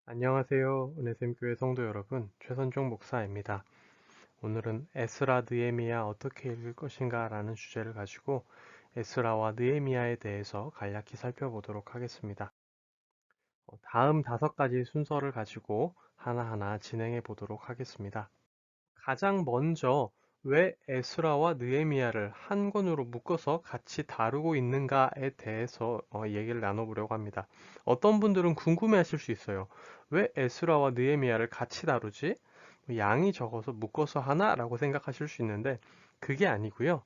안녕하세요. 은혜샘교회 성도 여러분, 최선종 목사입니다. 오늘은 에스라 느헤미야 어떻게 읽을 것인가 라는 주제를 가지고 에스라와 느헤미야에 대해서 간략히 살펴보도록 하겠습니다. 다음 5가지 순서를 가지고 하나하나 진행해 보도록 하겠습니다. 가장 먼저 왜 에스라와 느헤미야를 한 권으로 묶어서 같이 다루고 있는가에 대해서 얘기를 나눠보려고 합니다. 어떤 분들은 궁금해하실 수 있어요. 왜 에스라와 느헤미야를 같이 다루지? 양이 적어서 묶어서 하나라고 생각하실 수 있는데 그게 아니고요.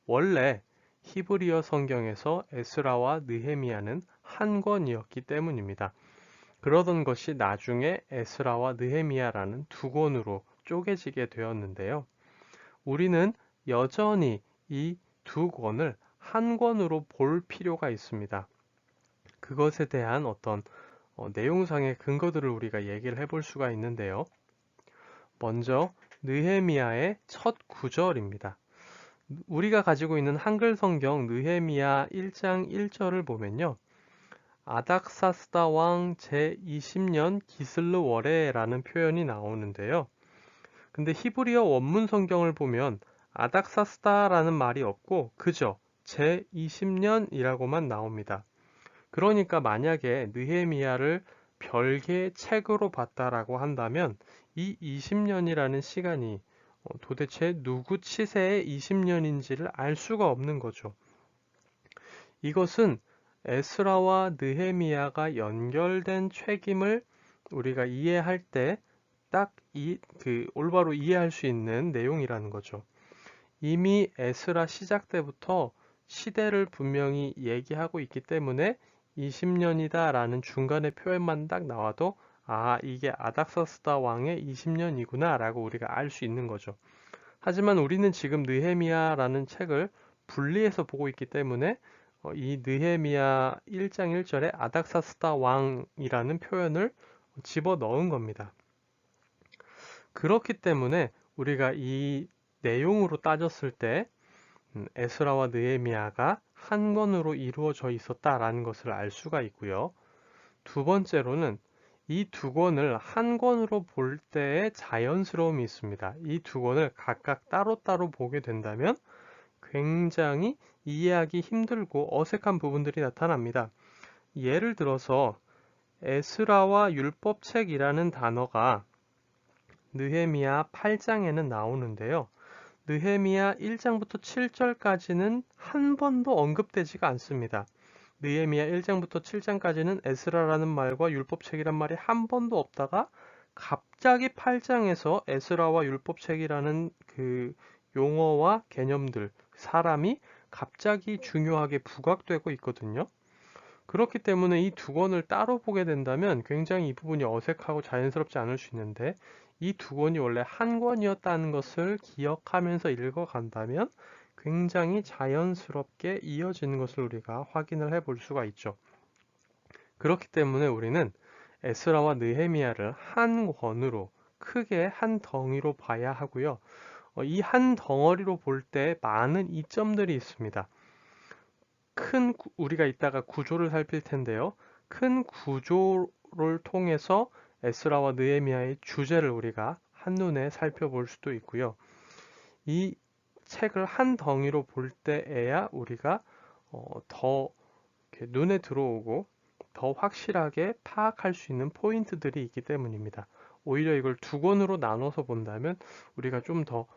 원래 히브리어 성경에서 에스라와 느헤미야는 한 권이었기 때문입니다. 그러던 것이 나중에 에스라와 느헤미야라는 두 권으로 쪼개지게 되었는데요. 우리는 여전히 이 두 권을 한 권으로 볼 필요가 있습니다. 그것에 대한 어떤 내용상의 근거들을 우리가 얘기를 해볼 수가 있는데요. 먼저 느헤미야의 첫 구절입니다. 우리가 가지고 있는 한글 성경 느헤미야 1장 1절을 보면요. 아닥사스다 왕 제20년 기슬르 월에라는 표현이 나오는데요. 근데 히브리어 원문 성경을 보면 아닥사스다라는 말이 없고 그저 제20년이라고만 나옵니다. 그러니까 만약에 느헤미야를 별개의 책으로 봤다라고 한다면 이 20년이라는 시간이 도대체 누구 치세의 20년인지를 알 수가 없는 거죠. 이것은 에스라와 느헤미야가 연결된 책임을 우리가 이해할 때 딱 올바로 이해할 수 있는 내용이라는 거죠. 이미 에스라 시작 때부터 시대를 분명히 얘기하고 있기 때문에 20년이다 라는 중간의 표현만 딱 나와도 이게 아닥사스다 왕의 20년이구나 라고 우리가 알 수 있는 거죠. 하지만 우리는 지금 느헤미야라는 책을 분리해서 보고 있기 때문에 이 느헤미야 1장 1절에 아닥사스다 왕이라는 표현을 집어 넣은 겁니다. 그렇기 때문에 우리가 이 내용으로 따졌을 때 에스라와 느헤미야가 한 권으로 이루어져 있었다라는 것을 알 수가 있고요. 두 번째로는 이 두 권을 한 권으로 볼 때의 자연스러움이 있습니다. 이 두 권을 각각 따로따로 보게 된다면 굉장히 이해하기 힘들고 어색한 부분들이 나타납니다. 예를 들어서 에스라와 율법책이라는 단어가 느헤미야 8장에는 나오는데요. 느헤미야 1장부터 7절까지는 한 번도 언급되지가 않습니다. 느헤미야 1장부터 7장까지는 에스라라는 말과 율법책이란 말이 한 번도 없다가 갑자기 8장에서 에스라와 율법책이라는 그 용어와 개념들, 사람이 갑자기 중요하게 부각되고 있거든요. 그렇기 때문에 이 두 권을 따로 보게 된다면 굉장히 이 부분이 어색하고 자연스럽지 않을 수 있는데 이 두 권이 원래 한 권이었다는 것을 기억하면서 읽어간다면 굉장히 자연스럽게 이어지는 것을 우리가 확인을 해볼 수가 있죠. 그렇기 때문에 우리는 에스라와 느헤미야를 한 권으로 크게 한 덩이로 봐야 하고요. 이 한 덩어리로 볼 때 많은 이점들이 있습니다. 우리가 이따가 구조를 살필 텐데요. 큰 구조를 통해서 에스라와 느헤미야의 주제를 우리가 한눈에 살펴볼 수도 있고요. 이 책을 한 덩이로 볼 때에야 우리가 더 눈에 들어오고 더 확실하게 파악할 수 있는 포인트들이 있기 때문입니다. 오히려 이걸 두 권으로 나눠서 본다면 우리가 좀 더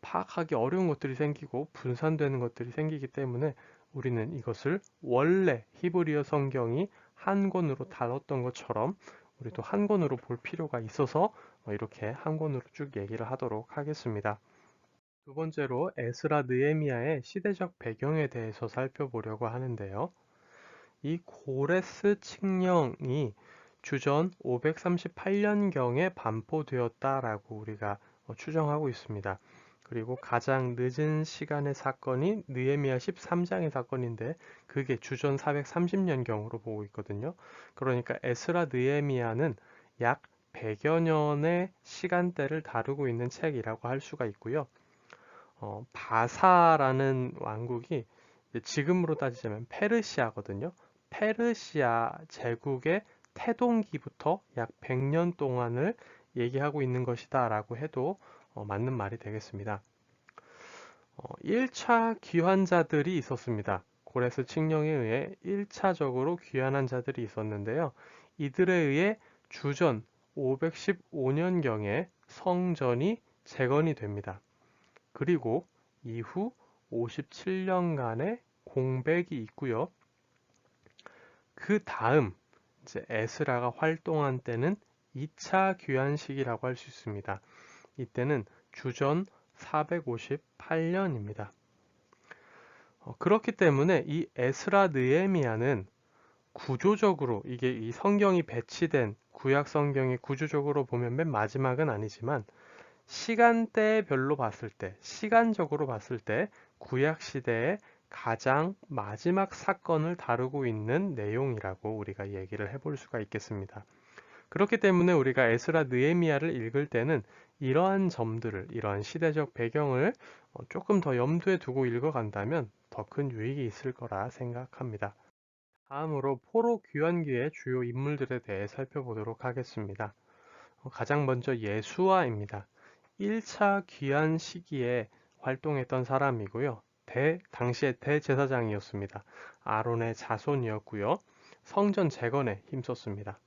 파악하기 어려운 것들이 생기고 분산되는 것들이 생기기 때문에 우리는 이것을 원래 히브리어 성경이 한 권으로 다뤘던 것처럼 우리도 한 권으로 볼 필요가 있어서 이렇게 한 권으로 쭉 얘기를 하도록 하겠습니다. 두 번째로 에스라 느헤미야의 시대적 배경에 대해서 살펴보려고 하는데요. 이 고레스 칙령이 주전 538년경에 반포되었다라고 우리가 추정하고 있습니다. 그리고 가장 늦은 시간의 사건이 느헤미야 13장의 사건인데 그게 주전 430년경으로 보고 있거든요. 그러니까 에스라 느헤미야는 약 100여 년의 시간대를 다루고 있는 책이라고 할 수가 있고요. 바사라는 왕국이 지금으로 따지자면 페르시아거든요. 페르시아 제국의 태동기부터 약 100년 동안을 얘기하고 있는 것이다 라고 해도 맞는 말이 되겠습니다. 1차 귀환자들이 있었습니다. 고레스 칙령에 의해 1차적으로 귀환한 자들이 있었는데요. 이들에 의해 주전 515년경에 성전이 재건이 됩니다. 그리고 이후 57년간의 공백이 있고요. 그 다음 이제 에스라가 활동한 때는 2차 귀환 시기라고 할 수 있습니다. 이때는 주전 458년입니다. 그렇기 때문에 이 에스라 느헤미야는 구조적으로 이게 이 성경이 배치된 구약 성경이 구조적으로 보면 맨 마지막은 아니지만 시간대별로 봤을 때, 시간적으로 봤을 때 구약 시대의 가장 마지막 사건을 다루고 있는 내용이라고 우리가 얘기를 해볼 수가 있겠습니다. 그렇기 때문에 우리가 에스라 느헤미야를 읽을 때는 이러한 점들을, 이러한 시대적 배경을 조금 더 염두에 두고 읽어간다면 더 큰 유익이 있을 거라 생각합니다. 다음으로 포로 귀환기의 주요 인물들에 대해 살펴보도록 하겠습니다. 가장 먼저 예수아입니다. 1차 귀환 시기에 활동했던 사람이고요. 당시의 대제사장이었습니다. 아론의 자손이었고요. 성전 재건에 힘썼습니다.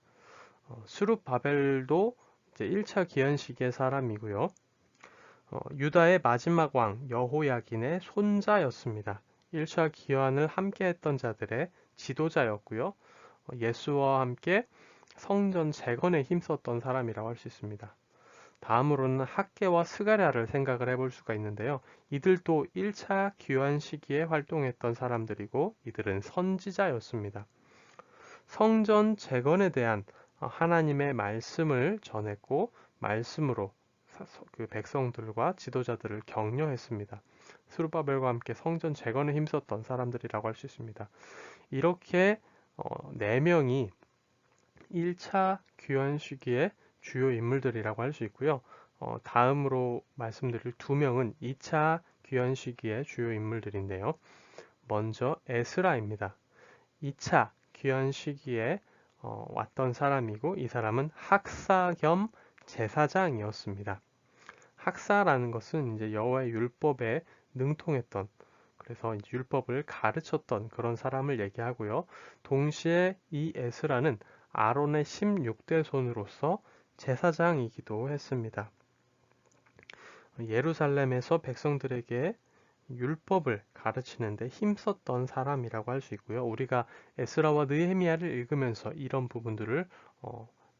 스룹바벨도 이제 1차 귀환 시기의 사람이고요. 유다의 마지막 왕 여호야긴의 손자였습니다. 1차 귀환을 함께 했던 자들의 지도자였고요. 예수와 함께 성전 재건에 힘썼던 사람이라고 할 수 있습니다. 다음으로는 학개와 스가랴를 생각을 해볼 수가 있는데요. 이들도 1차 귀환 시기에 활동했던 사람들이고 이들은 선지자였습니다. 성전 재건에 대한 하나님의 말씀을 전했고 말씀으로 그 백성들과 지도자들을 격려했습니다. 스룹바벨과 함께 성전 재건에 힘썼던 사람들이라고 할 수 있습니다. 이렇게 4명이 1차 귀환 시기의 주요 인물들이라고 할 수 있고요. 다음으로 말씀드릴 2명은 2차 귀환 시기의 주요 인물들인데요. 먼저 에스라입니다. 2차 귀환 시기에 왔던 사람이고 이 사람은 학사 겸 제사장이었습니다. 학사라는 것은 이제 여호와의 율법에 능통했던 그래서 이제 율법을 가르쳤던 그런 사람을 얘기하고요. 동시에 이 에스라는 아론의 16대 손으로서 제사장이기도 했습니다. 예루살렘에서 백성들에게 율법을 가르치는데 힘썼던 사람이라고 할 수 있고요. 우리가 에스라와 느헤미야를 읽으면서 이런 부분들을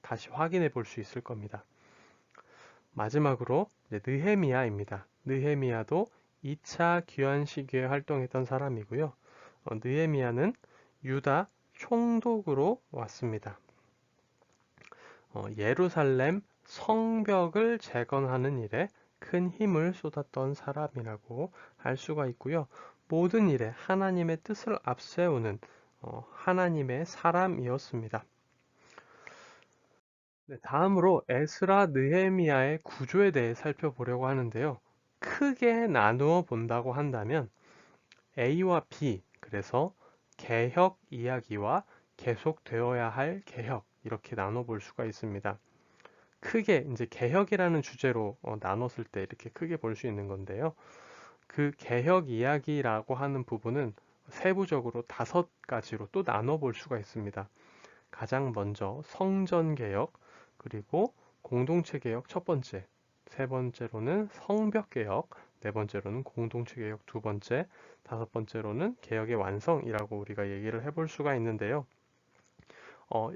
다시 확인해 볼 수 있을 겁니다. 마지막으로 느헤미야입니다. 느헤미야도 2차 귀환 시기에 활동했던 사람이고요. 느헤미야는 유다 총독으로 왔습니다. 예루살렘 성벽을 재건하는 일에 큰 힘을 쏟았던 사람이라고 할 수가 있고요. 모든 일에 하나님의 뜻을 앞세우는 하나님의 사람이었습니다. 네, 다음으로 에스라 느헤미야의 구조에 대해 살펴보려고 하는데요. 크게 나누어 본다고 한다면 A와 B, 그래서 개혁 이야기와 계속되어야 할 개혁, 이렇게 나눠볼 수가 있습니다. 크게 이제 개혁이라는 주제로 나눴을 때 이렇게 크게 볼 수 있는 건데요. 그 개혁 이야기라고 하는 부분은 세부적으로 5가지로 또 나눠볼 수가 있습니다. 가장 먼저 성전 개혁, 그리고 공동체 개혁 첫 번째, 세 번째로는 성벽 개혁, 네 번째로는 공동체 개혁 두 번째, 다섯 번째로는 개혁의 완성이라고 우리가 얘기를 해볼 수가 있는데요.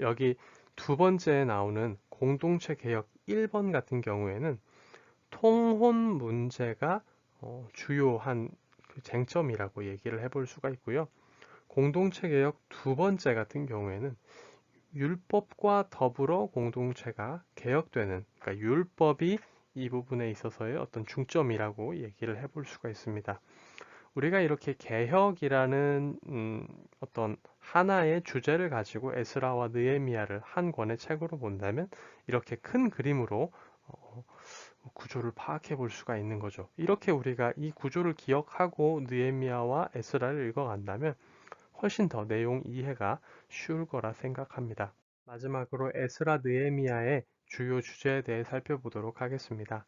여기 두 번째에 나오는 공동체 개혁 1번 같은 경우에는 통혼 문제가 주요한 그 쟁점이라고 얘기를 해볼 수가 있고요. 공동체 개혁 두 번째 같은 경우에는 율법과 더불어 공동체가 개혁되는, 그러니까 율법이 이 부분에 있어서의 어떤 중점이라고 얘기를 해볼 수가 있습니다. 우리가 이렇게 개혁이라는 어떤 하나의 주제를 가지고 에스라와 느헤미야를 한 권의 책으로 본다면 이렇게 큰 그림으로 구조를 파악해 볼 수가 있는 거죠. 이렇게 우리가 이 구조를 기억하고 느헤미야와 에스라를 읽어간다면 훨씬 더 내용 이해가 쉬울 거라 생각합니다. 마지막으로 에스라 느헤미야의 주요 주제에 대해 살펴보도록 하겠습니다.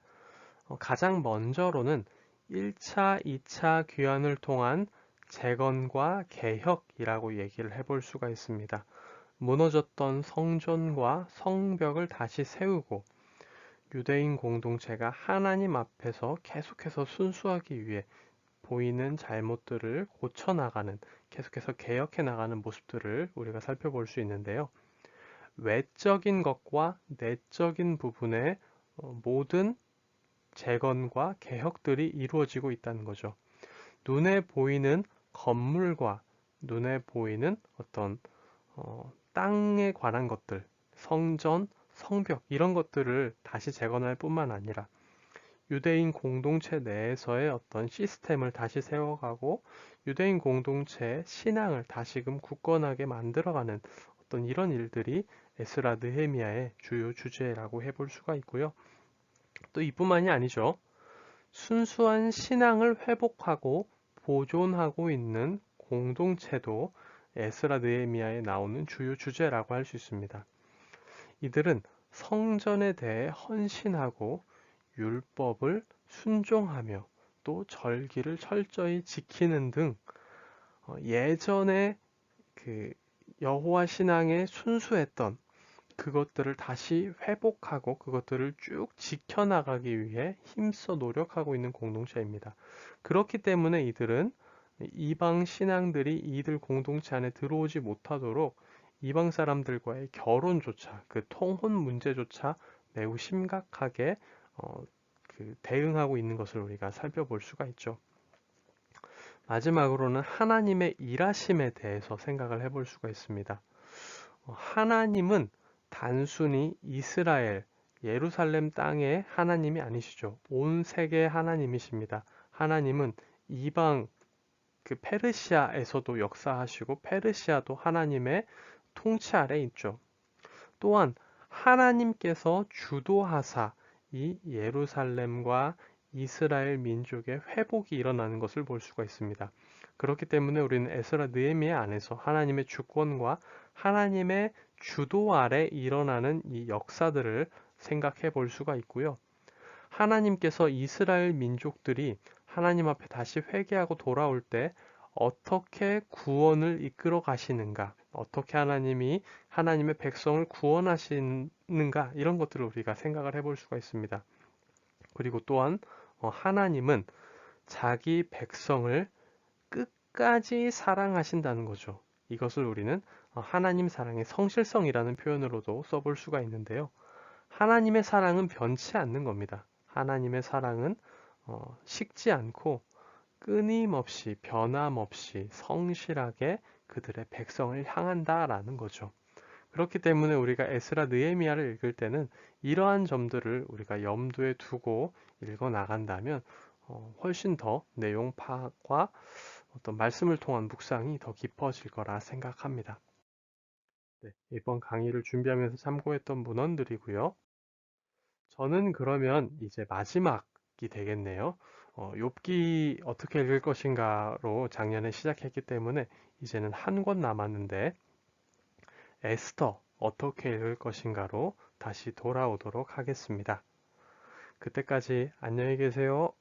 가장 먼저로는 1차, 2차 귀환을 통한 재건과 개혁이라고 얘기를 해볼 수가 있습니다. 무너졌던 성전과 성벽을 다시 세우고 유대인 공동체가 하나님 앞에서 계속해서 순수하기 위해 보이는 잘못들을 고쳐나가는, 계속해서 개혁해 나가는 모습들을 우리가 살펴볼 수 있는데요. 외적인 것과 내적인 부분의 모든 재건과 개혁들이 이루어지고 있다는 거죠. 눈에 보이는 건물과 눈에 보이는 어떤 땅에 관한 것들, 성전, 성벽 이런 것들을 다시 재건할 뿐만 아니라 유대인 공동체 내에서의 어떤 시스템을 다시 세워가고 유대인 공동체의 신앙을 다시금 굳건하게 만들어가는 어떤 이런 일들이 에스라 느헤미야의 주요 주제라고 해볼 수가 있고요. 또 이뿐만이 아니죠. 순수한 신앙을 회복하고 보존하고 있는 공동체도 에스라 느헤미야에 나오는 주요 주제라고 할 수 있습니다. 이들은 성전에 대해 헌신하고 율법을 순종하며 또 절기를 철저히 지키는 등 예전에 그 여호와 신앙에 순수했던 그것들을 다시 회복하고 그것들을 쭉 지켜나가기 위해 힘써 노력하고 있는 공동체입니다. 그렇기 때문에 이들은 이방 신앙들이 이들 공동체 안에 들어오지 못하도록 이방 사람들과의 결혼조차, 그 통혼 문제조차 매우 심각하게 대응하고 있는 것을 우리가 살펴볼 수가 있죠. 마지막으로는 하나님의 일하심에 대해서 생각을 해볼 수가 있습니다. 하나님은 단순히 이스라엘, 예루살렘 땅의 하나님이 아니시죠. 온 세계의 하나님이십니다. 하나님은 이방 그 페르시아에서도 역사하시고 페르시아도 하나님의 통치 아래 있죠. 또한 하나님께서 주도하사 이 예루살렘과 이스라엘 민족의 회복이 일어나는 것을 볼 수가 있습니다. 그렇기 때문에 우리는 에스라 느헤미야 안에서 하나님의 주권과 하나님의 주도 아래 일어나는 이 역사들을 생각해 볼 수가 있고요. 하나님께서 이스라엘 민족들이 하나님 앞에 다시 회개하고 돌아올 때 어떻게 구원을 이끌어 가시는가, 어떻게 하나님이 하나님의 백성을 구원하시는가, 이런 것들을 우리가 생각을 해볼 수가 있습니다. 그리고 또한 하나님은 자기 백성을 끝까지 사랑하신다는 거죠. 이것을 우리는 하나님 사랑의 성실성이라는 표현으로도 써볼 수가 있는데요. 하나님의 사랑은 변치 않는 겁니다. 하나님의 사랑은 식지 않고 끊임없이 변함없이 성실하게 그들의 백성을 향한다라는 거죠. 그렇기 때문에 우리가 에스라 느헤미야를 읽을 때는 이러한 점들을 우리가 염두에 두고 읽어 나간다면 훨씬 더 내용 파악과 어떤 말씀을 통한 묵상이 더 깊어질 거라 생각합니다. 네, 이번 강의를 준비하면서 참고했던 문헌들이고요. 저는 그러면 이제 마지막이 되겠네요. 욥기 어떻게 읽을 것인가로 작년에 시작했기 때문에 이제는 한 권 남았는데 에스더 어떻게 읽을 것인가로 다시 돌아오도록 하겠습니다. 그때까지 안녕히 계세요.